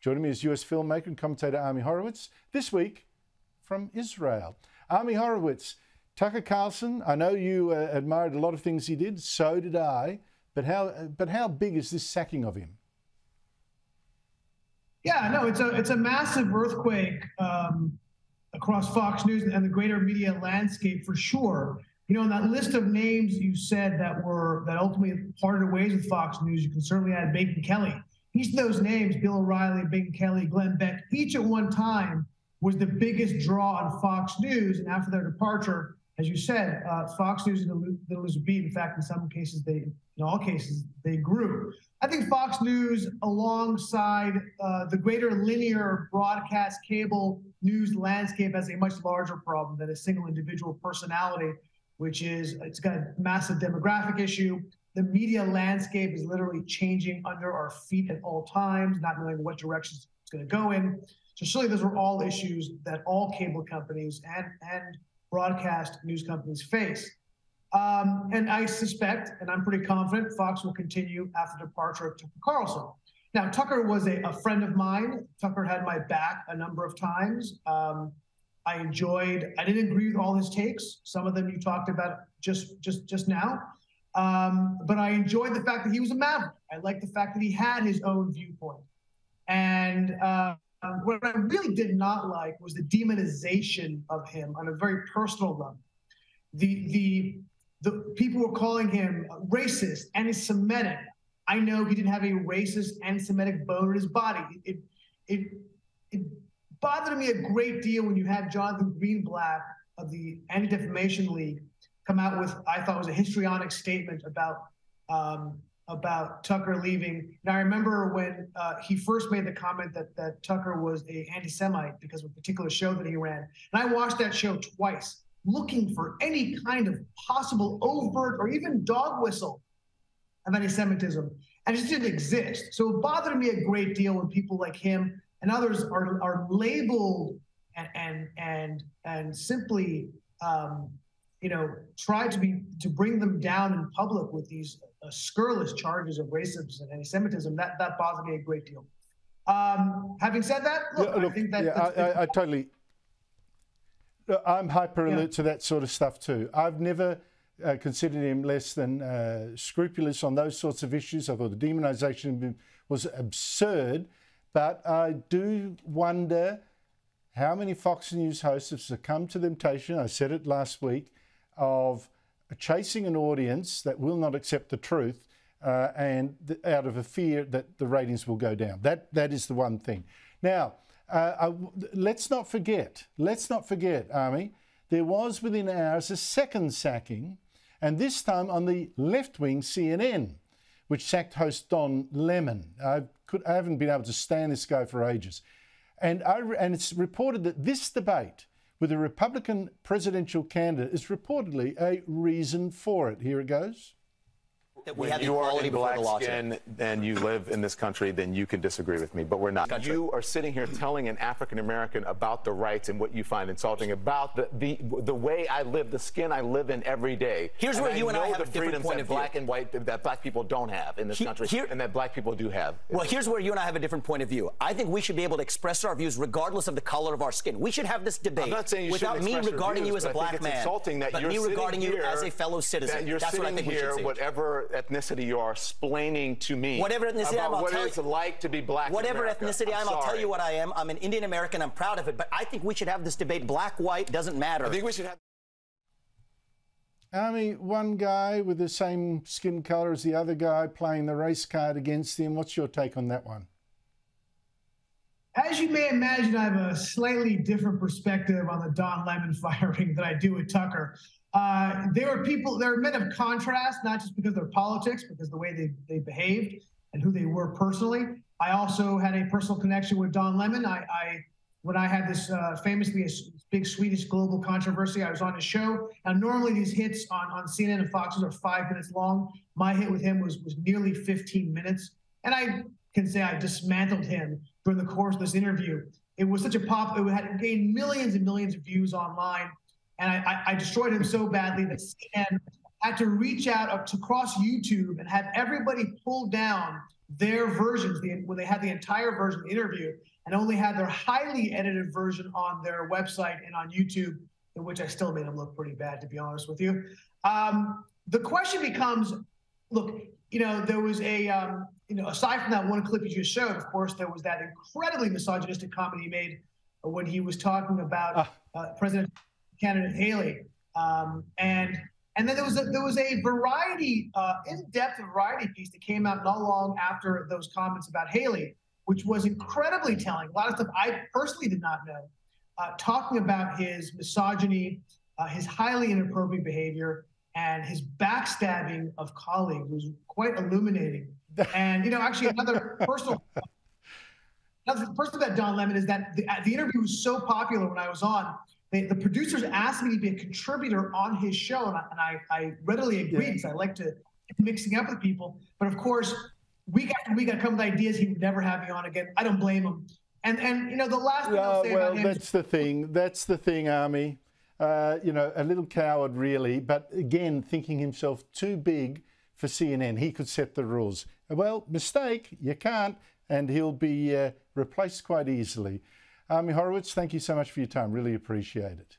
Joining me is US filmmaker and commentator Ami Horowitz, this week from Israel. Ami Horowitz, Tucker Carlson, I know you admired a lot of things he did, so did I, but how big is this sacking of him? Yeah, no, it's a massive earthquake across Fox News and the greater media landscape for sure. You know, in that list of names you said that ultimately parted ways with Fox News, you can certainly add Bacon Kelly. Each of those names, Bill O'Reilly, Bacon Kelly, Glenn Beck, each at one time was the biggest draw on Fox News. And after their departure, as you said, Fox News didn't lose a beat. In fact, in all cases, they grew. I think Fox News, alongside the greater linear broadcast cable news landscape, has a much larger problem than a single individual personality, which is it's got a massive demographic issue. The media landscape is literally changing under our feet at all times, not knowing what direction it's going to go in. So surely those are all issues that all cable companies and broadcast news companies face. And I suspect, and I'm pretty confident, Fox will continue after the departure of Tucker Carlson. Now, Tucker was a friend of mine. Tucker had my back a number of times. I didn't agree with all his takes. Some of them you talked about just now. But I enjoyed the fact that he was a maverick. I liked the fact that he had his own viewpoint. And what I really did not like was the demonization of him on a very personal level. The people were calling him racist, anti-Semitic. I know he didn't have a racist, anti-Semitic bone in his body. It bothered me a great deal when you had Jonathan Greenblatt of the Anti-Defamation League come out with, I thought was a histrionic statement about Tucker leaving. And I remember when he first made the comment that Tucker was an anti-Semite because of a particular show that he ran. And I watched that show twice, looking for any kind of possible overt or even dog whistle of anti-Semitism, and it just didn't exist. So it bothered me a great deal when people like him and others are labeled and simply try to bring them down in public with these scurrilous charges of racism and anti-Semitism. That bothered me a great deal. Having said that, I think that I'm hyper alert to that sort of stuff too. I've never considered him less than scrupulous on those sorts of issues. I thought the demonization of him was absurd, but I do wonder how many Fox News hosts have succumbed to the temptation, I said it last week, of chasing an audience that will not accept the truth and out of a fear that the ratings will go down. That is the one thing. Now, let's not forget, Ami, there was within hours a second sacking, and this time on the left-wing CNN, which sacked host Don Lemon. I haven't been able to stand this guy for ages. And it's reported that this debate with a Republican presidential candidate is reportedly a reason for it. Here it goes. When you are in black skin and you live in this country, then you can disagree with me, but we're not. You are sitting here telling an African American about the rights and what you find insulting about the way I live, the skin I live in every day. Here's where you and I have a different point of view. Black and white that black people don't have in this country, and that black people do have. Well, here's where you and I have a different point of view. I think we should be able to express our views regardless of the color of our skin. We should have this debate without me regarding you as a black man, but me regarding you as a fellow citizen. That's what I think we should say. Whatever ethnicity you are explaining to me whatever ethnicity about what it's like to be black whatever in America. Ethnicity I'll tell you what I am. I'm an Indian American. I'm proud of it, but I think we should have this debate. Black, white, doesn't matter. I think we should have one guy with the same skin color as the other guy playing the race card against him. What's your take on that one? As you may imagine, I have a slightly different perspective on the Don Lemon firing than I do with Tucker. There are men of contrast, not just because of their politics, because the way they behaved and who they were personally. I also had a personal connection with Don Lemon. When I had this famously a big Swedish global controversy, I was on his show. Now, normally these hits on CNN and Fox are 5 minutes long. My hit with him was nearly 15 minutes. And I can say I dismantled him during the course of this interview. It was such a pop, it had gained millions and millions of views online. And I destroyed him so badly that CNN had to reach out to cross YouTube and have everybody pull down their versions, when they had the entire version of the interview and only had their highly edited version on their website and on YouTube, in which I still made them look pretty bad, to be honest with you. The question becomes, look, there was aside from that one clip you just showed, of course, there was that incredibly misogynistic comment he made when he was talking about President candidate Haley. And then there was a variety, in-depth variety piece that came out not long after those comments about Haley, which was incredibly telling. A lot of stuff I personally did not know, talking about his misogyny, his highly inappropriate behavior, and his backstabbing of colleagues was quite illuminating. And actually another personal about Don Lemon is that the interview was so popular when I was on. The producers asked me to be a contributor on his show, and I readily agreed because I like to mixing up with people. But of course, week after week, I come with ideas he would never have me on again. I don't blame him. And the last thing I'll say about him. That's the thing. That's the thing, Ami. A little coward, really. But again, thinking himself too big for CNN. He could set the rules. Well, mistake. You can't, and he'll be replaced quite easily. Ami Horowitz, thank you so much for your time. Really appreciate it.